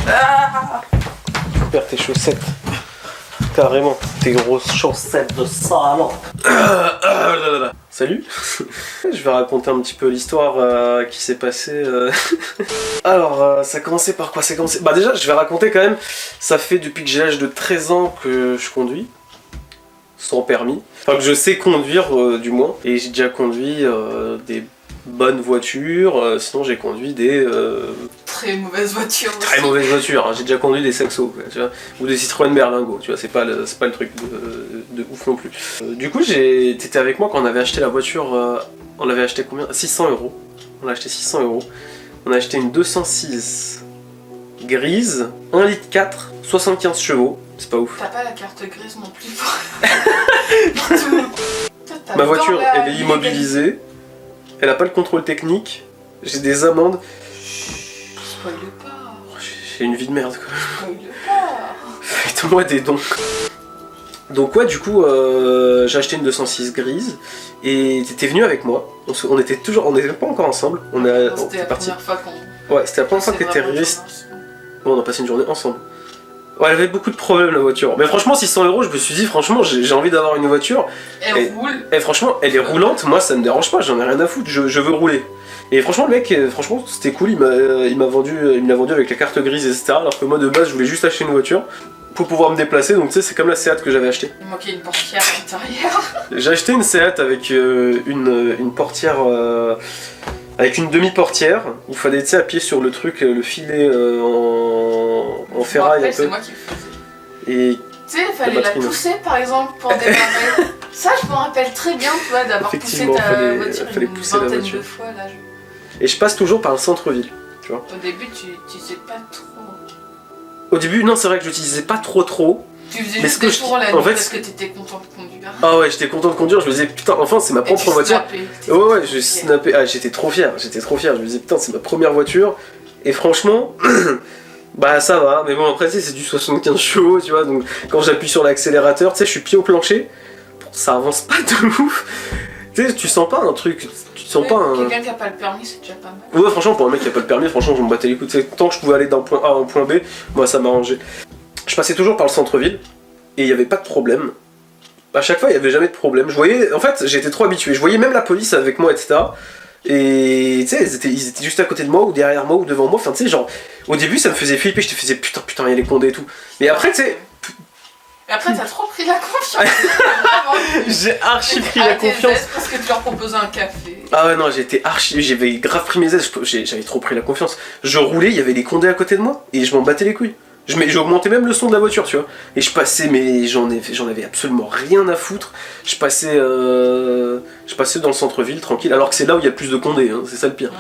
Ah, perds tes chaussettes. Carrément, tes grosses chaussettes de salope. Salut. Je vais raconter un petit peu l'histoire qui s'est passée. Alors, ça a commencé par quoi? Bah déjà, je vais raconter quand même. Ça fait depuis que j'ai l'âge de 13 ans que je conduis. Sans permis. Enfin, que je sais conduire, du moins. Et j'ai déjà conduit des bonnes voitures. Sinon, j'ai conduit des... Très mauvaise voiture aussi. Très mauvaise voiture, hein. J'ai déjà conduit des Saxo, quoi, tu vois, ou des Citroën Berlingo, tu vois, c'est pas le truc de ouf non plus. Du coup, t'étais avec moi quand on avait acheté la voiture, on l'avait acheté combien? 600 €. On l'a acheté 600 €. On a acheté une 206 grise, 1,4 litre, 75 chevaux, c'est pas ouf. T'as pas la carte grise non plus. Ma voiture, elle est immobilisée, elle a pas le contrôle technique, j'ai des amendes. Spoil pas. J'ai une vie de merde, quoi. Spoil pas. Faites-moi des dons. Donc ouais, du coup, j'ai acheté une 206 grise et t'étais venu avec moi. On était pas encore ensemble. C'était la première fois qu'on... Ouais, c'était la première fois que t'étais resté. Bon, on a passé une journée ensemble. Ouais, elle avait beaucoup de problèmes, la voiture. Mais franchement, 600 €, je me suis dit, franchement, j'ai envie d'avoir une voiture. Elle roule. Et franchement, elle est roulante. Moi, ça me dérange pas. J'en ai rien à foutre. Je veux rouler. Et franchement, le mec, franchement, c'était cool. Il me l'a vendu avec la carte grise, etc. Alors que moi, de base, je voulais juste acheter une voiture pour pouvoir me déplacer. Donc, tu sais, c'est comme la Seat que j'avais acheté. Il manquait une portière à l'intérieur. J'ai acheté une Seat avec une portière. Avec une demi-portière, où il fallait appuyer sur le truc, le filet en ferraille un peu. C'est moi qui le faisais. Et tu sais, il fallait la pousser par exemple pour démarrer. Ça, je me rappelle très bien, tu vois, d'avoir poussé ta voiture une vingtaine de fois là. Et je passe toujours par le centre-ville, tu vois. Au début, tu sais pas trop. Au début, non, c'est vrai que je l'utilisais pas trop. Tu faisais juste des tours la nuit parce que t'étais content de conduire. Ah ouais, j'étais content de conduire, je me disais putain, enfin c'est ma propre voiture. Ouais, je snappais, ah, j'étais trop fier, je me disais putain, c'est ma première voiture. Et franchement, bah ça va, mais bon après tu sais, c'est du 75 chevaux, tu vois, donc quand j'appuie sur l'accélérateur, tu sais, je suis pied au plancher, ça avance pas de ouf. Tu sais, tu sens pas un truc, Quelqu'un qui a pas le permis, c'est déjà pas mal. Ouais, franchement, pour un mec qui a pas le permis, franchement, je me battais les couilles. Tant que je pouvais aller d'un point A à un point B, moi ça m'arrangeait. Je passais toujours par le centre-ville et il n'y avait pas de problème. À chaque fois, il n'y avait jamais de problème. Je voyais, en fait, j'étais trop habitué. Je voyais même la police avec moi, etc. Et tu sais, ils étaient juste à côté de moi, ou derrière moi, ou devant moi. Enfin, tu sais, genre, au début, ça me faisait flipper. Je te faisais putain, il y a les condés et tout. Mais après, tu sais. Et après, t'as trop pris la confiance. J'ai archi pris la confiance. Parce que tu leur proposais un café. Ah ouais, non, j'avais grave pris mes aises. J'avais trop pris la confiance. Je roulais, il y avait les condés à côté de moi, et je m'en battais les couilles. J'ai augmenté même le son de la voiture, tu vois. Et je passais, mais j'en avais absolument rien à foutre. Je passais dans le centre-ville, tranquille, alors que c'est là où il y a le plus de condés, hein, c'est ça le pire.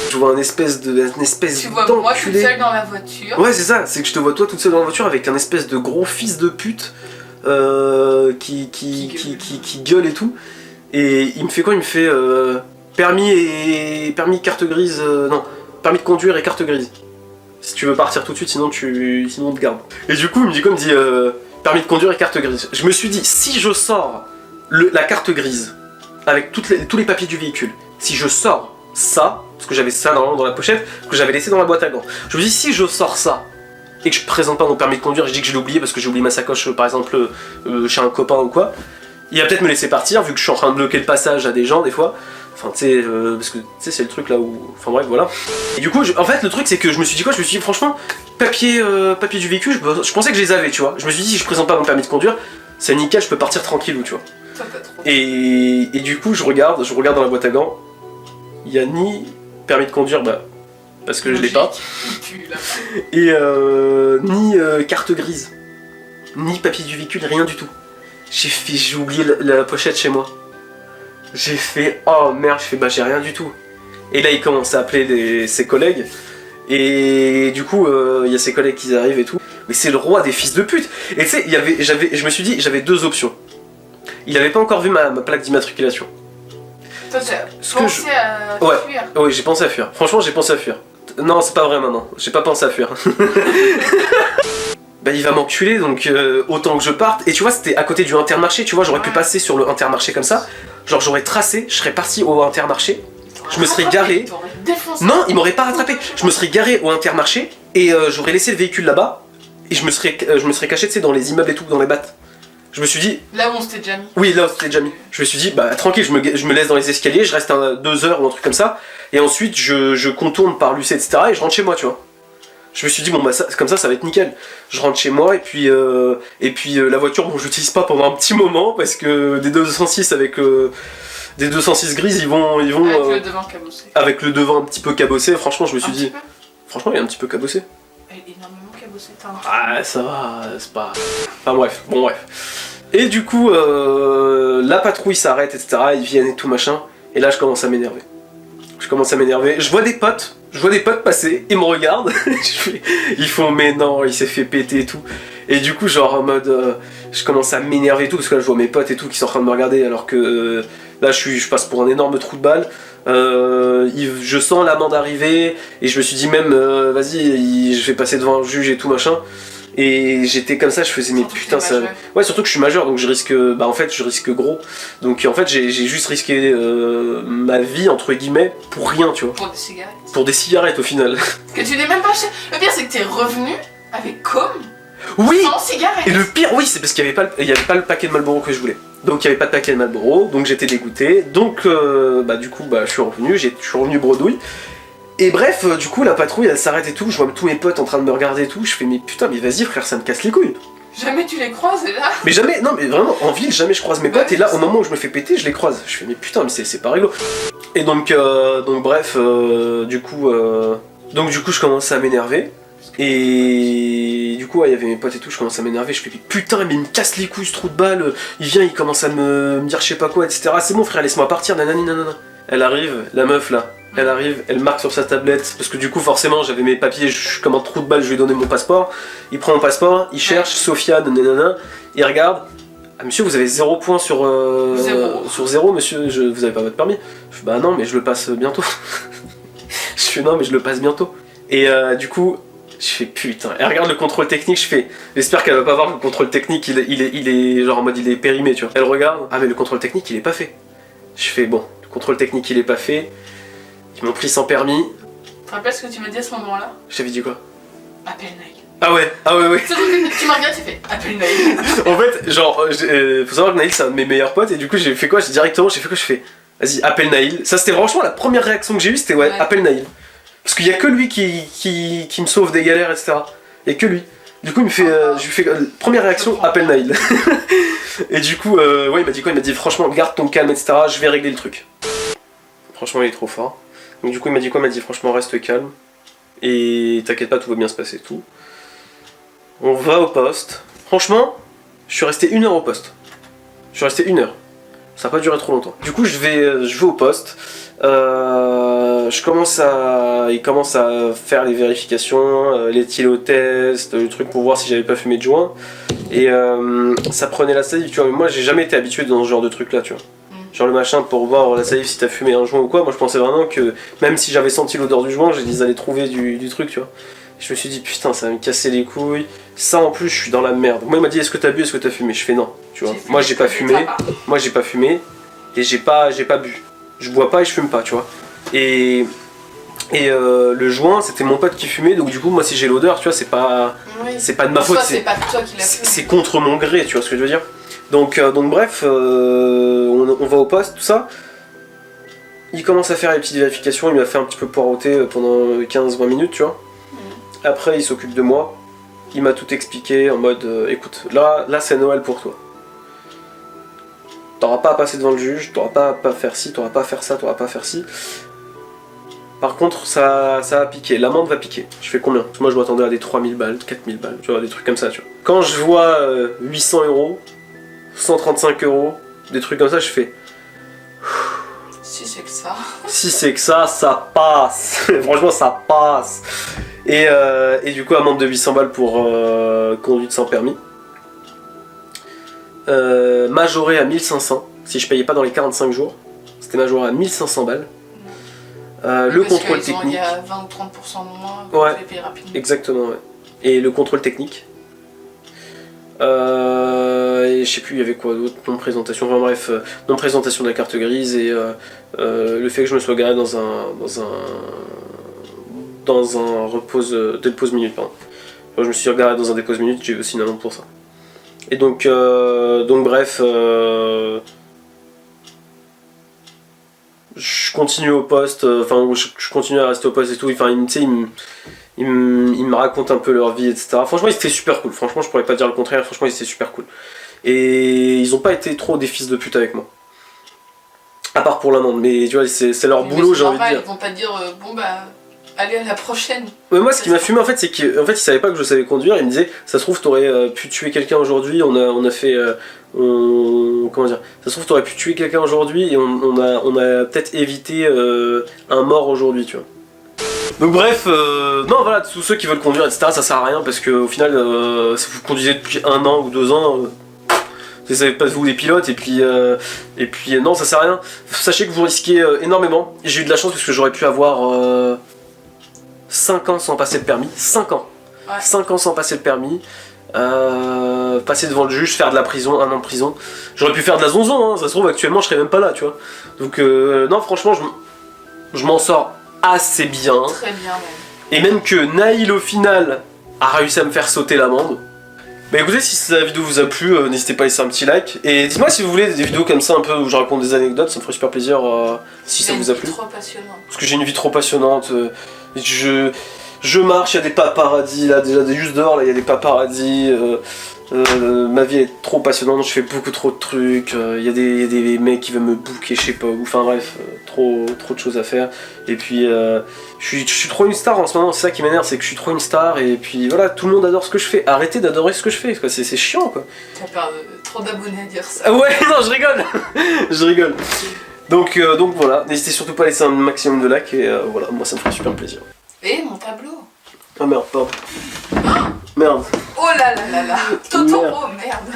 Je vois une espèce Tu vois moi toute seule dans la voiture. Ouais, c'est ça, c'est que je te vois toi toute seule dans la voiture avec un espèce de gros fils de pute qui gueule et tout. Et il me fait quoi? Il me fait permis, carte grise, non, permis de conduire et carte grise. Si tu veux partir tout de suite, sinon on te garde. Et du coup, il me dit permis de conduire et carte grise. Je me suis dit, si je sors la carte grise avec tous les papiers du véhicule, si je sors ça, parce que j'avais ça normalement dans la pochette, que j'avais laissé dans la boîte à gants, je me dis, si je sors ça et que je présente pas mon permis de conduire, je dis que je l'ai oublié parce que j'ai oublié ma sacoche, par exemple, chez un copain ou quoi, il va peut-être me laisser partir, vu que je suis en train de bloquer le passage à des gens des fois. Enfin, tu sais, parce que tu sais, c'est le truc là où. Enfin, bref, voilà. Et du coup, en fait, le truc, c'est que je me suis dit, franchement, papier du véhicule, je pensais que je les avais, tu vois. Je me suis dit, si je présente pas mon permis de conduire, c'est nickel, je peux partir tranquillou, tu vois. Et du coup, je regarde dans la boîte à gants, il y a ni permis de conduire, bah, parce que je l'ai pas, et ni carte grise, ni papier du véhicule, rien du tout. J'ai oublié la pochette chez moi. J'ai fait, oh merde, j'ai rien du tout. Et là il commence à appeler ses collègues. Et du coup, il y a ses collègues qui arrivent et tout. Mais c'est le roi des fils de pute. Et tu sais, je me suis dit, j'avais deux options. Il avait pas encore vu ma plaque d'immatriculation. Toi, t'as pensé à fuir? Oui, j'ai pensé à fuir. Franchement, j'ai pensé à fuir. Non, c'est pas vrai maintenant. J'ai pas pensé à fuir. Bah il va m'enculer, donc autant que je parte. Et tu vois, c'était à côté du Intermarché, tu vois, j'aurais pu passer sur le Intermarché comme ça. Genre j'aurais tracé, je serais parti au Intermarché. Je me serais garé. Non, il m'aurait pas rattrapé. Je me serais garé au Intermarché Et j'aurais laissé le véhicule là-bas, et je me serais caché, tu sais, dans les immeubles et tout, dans les battes. Je me suis dit... Là où on s'était déjà mis. Oui, là où on s'était déjà mis. Je me suis dit, bah tranquille, je me laisse dans les escaliers, je reste 2 heures ou un truc comme ça, et ensuite je contourne par l'UC, etc., et je rentre chez moi, tu vois. Je me suis dit, bon bah comme ça va être nickel. Je rentre chez moi, et puis la voiture, bon, je l'utilise pas pendant un petit moment, parce que des 206 avec... des 206 grises, ils vont avec le devant cabossé. Avec le devant un petit peu cabossé, franchement, je me suis dit... Franchement, il est un petit peu cabossé. Énormément cabossé, Ah, ça va, c'est pas... Enfin bref, bon bref. Et du coup, la patrouille s'arrête, etc. Ils viennent et tout machin. Et là, je commence à m'énerver. Je vois des potes passer, ils me regardent. Ils font, mais non, il s'est fait péter et tout. Et du coup, genre en mode... je commence à m'énerver et tout, parce que là, je vois mes potes et tout qui sont en train de me regarder, alors que... là, je passe pour un énorme trou de balle. Je sens l'amende arriver, et je me suis dit même, vas-y, je vais passer devant un juge et tout machin. Et j'étais comme ça, je faisais, mais putain, ça... Ouais, surtout que je suis majeur, donc je risque... Bah en fait, je risque gros. Donc en fait, j'ai juste risqué ma vie, entre guillemets, pour rien, tu vois. Pour des cigarettes. Pour des cigarettes, au final. Que tu n'es même pas acheté. Le pire, c'est que t'es revenu avec com. Oui. Sans cigarettes. Et le pire, oui, c'est parce qu'il n'y avait pas le paquet de Marlboro que je voulais. Donc il n'y avait pas de paquet de Marlboro, donc j'étais dégoûté. Donc bah du coup, bah je suis revenu bredouille. Et bref, du coup, la patrouille, elle s'arrête et tout, je vois tous mes potes en train de me regarder et tout, je fais, mais putain, mais vas-y frère, ça me casse les couilles. Jamais tu les croises, et là. Mais jamais, non mais vraiment, en ville, jamais je croise mes potes, et là, au moment où je me fais péter, je les croise. Je fais, mais putain, mais c'est pas rigolo. Et donc bref, du coup, je commence à m'énerver. Et du coup, il y avait mes potes et tout, je commence à m'énerver, je fais, mais putain, mais il me casse les couilles ce trou de balle, il vient, il commence à me dire je sais pas quoi, etc. C'est bon frère, laisse-moi partir, nanani nanana. Elle arrive, la meuf là. Elle arrive, elle marque sur sa tablette, parce que du coup forcément j'avais mes papiers, je suis comme un trou de balle, je lui ai donné mon passeport. Il prend mon passeport, il cherche, Sofiane, nanana, il regarde. Ah monsieur, vous avez 0 points sur 0 monsieur, vous avez pas votre permis. Je fais bah non mais je le passe bientôt. Je fais non mais je le passe bientôt. Et du coup, je fais putain, elle regarde le contrôle technique, je fais j'espère qu'elle va pas voir que le contrôle technique il est genre en mode il est périmé tu vois. Elle regarde, ah mais le contrôle technique il est pas fait. Je fais bon, le contrôle technique il est pas fait. Ils m'ont pris sans permis. Tu te rappelles ce que tu m'as dit à ce moment-là? Je t'avais dit quoi? Appelle Naïl. Ah ouais. Tu m'as regardé, tu fais appelle Naïl. En fait, genre, faut savoir que Naïl c'est un de mes meilleurs potes et du coup j'ai fait quoi? Je fais vas-y, appelle Naïl. Ça c'était franchement la première réaction que j'ai eue, c'était ouais, appelle Naïl. Parce qu'il y a que lui qui me sauve des galères, etc. Il y a que lui. Du coup il me fait, je lui fais première réaction, appelle Naïl. Et du coup, ouais, il m'a dit quoi? Il m'a dit franchement garde ton calme, etc. Je vais régler le truc. Franchement il est trop fort. Donc du coup il m'a dit quoi? Il m'a dit franchement reste calme et t'inquiète pas, tout va bien se passer, tout. On va au poste. Franchement, je suis resté 1 heure au poste. Je suis resté 1 heure. Ça n'a pas duré trop longtemps. Du coup je vais au poste. Il commence à faire les vérifications, les éthylotestes, le truc pour voir si j'avais pas fumé de joint. Et ça prenait la salive, tu vois. Mais moi j'ai jamais été habitué dans ce genre de truc là, tu vois. Genre le machin pour voir la salive si t'as fumé un joint ou quoi, moi je pensais vraiment que même si j'avais senti l'odeur du joint, ils allaient trouver du truc, tu vois. Je me suis dit putain ça va me casser les couilles, ça en plus je suis dans la merde. Moi il m'a dit est-ce que t'as bu, est-ce que t'as fumé? Je fais non, tu vois. Moi j'ai pas fumé et j'ai pas bu. Je bois pas et je fume pas, tu vois. Et le joint c'était mon pote qui fumait, donc du coup moi si j'ai l'odeur, tu vois, c'est pas de ma faute, c'est pas toi qui l'as fait. C'est contre mon gré, tu vois ce que je veux dire. Donc bref, on va au poste, tout ça. Il commence à faire les petites vérifications, il m'a fait un petit peu poireauter pendant 15-20 minutes, tu vois. Après il s'occupe de moi, il m'a tout expliqué en mode écoute, là c'est Noël pour toi. T'auras pas à passer devant le juge, t'auras pas à faire ci, t'auras pas à faire ça, t'auras pas à faire ci. Par contre ça va piquer, l'amende va piquer. Je fais combien? Parce que moi je m'attendais à des 3000 balles, 4000 balles, tu vois, des trucs comme ça, tu vois. Quand je vois 800 €, 135 €, des trucs comme ça, je fais... Si c'est que ça. Si c'est que ça passe. Franchement, ça passe. Et du coup, amende de 800 balles pour conduite sans permis. Majoré à 1500. Si je payais pas dans les 45 jours, c'était majoré à 1500 balles. Le contrôle technique. Il y a 20 ou 30% de moins, ouais, tu les payes rapidement. Exactement, ouais. Et le contrôle technique. Et je sais plus, il y avait quoi d'autre, non-présentation, enfin bref, non-présentation de la carte grise et le fait que je me sois garé dans dans un dépose minute, pardon. Je me suis garé dans un dépose minute, j'ai aussi une amende pour ça. Et donc bref, je continue au poste, enfin je continue à rester au poste et tout, enfin ils me racontent un peu leur vie, etc. Franchement ils étaient super cool, franchement je pourrais pas dire le contraire, franchement ils étaient super cool. Et ils ont pas été trop des fils de pute avec moi. À part pour l'amende, mais tu vois c'est leur boulot, j'ai envie de dire. Ils vont pas te dire bon bah allez à la prochaine. Ouais, moi ce qui m'a fumé en fait c'est qu'en fait ils savaient pas que je savais conduire, ils me disaient ça se trouve t'aurais pu tuer quelqu'un aujourd'hui, on a fait comment dire, ça se trouve t'aurais pu tuer quelqu'un aujourd'hui et on a peut-être évité un mort aujourd'hui, tu vois. Donc bref, non voilà, tous ceux qui veulent conduire etc ça sert à rien parce que au final si vous conduisez depuis 1 an ou 2 ans c'est pas vous les pilotes et puis non ça sert à rien. Sachez que vous risquez énormément. J'ai eu de la chance parce que j'aurais pu avoir 5 ans sans passer le permis. 5 ans. Ouais. 5 ans sans passer le permis. Passer devant le juge, faire de la prison, 1 an de prison. J'aurais pu faire de la zonzon, hein. Ça se trouve actuellement je serais même pas là, tu vois. Donc non franchement je m'en sors assez bien. Très bien même. Et même que Naïl au final a réussi à me faire sauter l'amende. Bah écoutez, si la vidéo vous a plu, n'hésitez pas à laisser un petit like. Et dites-moi si vous voulez des vidéos comme ça un peu où je raconte des anecdotes, ça me ferait super plaisir si ça vous a plu. Trop passionnant. Parce que j'ai une vie trop passionnante. Je marche, il y a des paparazzis là, déjà juste dehors là, il y a des paparazzis. Ma vie est trop passionnante, je fais beaucoup trop de trucs. Il y a des mecs qui veulent me booker, je sais pas où. Enfin bref, trop de choses à faire. Et puis je suis trop une star en ce moment, c'est ça qui m'énerve, c'est que je suis trop une star. Et puis voilà, tout le monde adore ce que je fais. Arrêtez d'adorer ce que je fais, quoi. C'est chiant quoi. T'as peur trop d'abonnés à dire ça. Ah ouais, non, je rigole. Je rigole. Donc voilà, n'hésitez surtout pas à laisser un maximum de likes et voilà, moi ça me ferait super plaisir. Et mon tableau. Ah merde, pardon. Merde. Oh là là là là. Totoro, merde.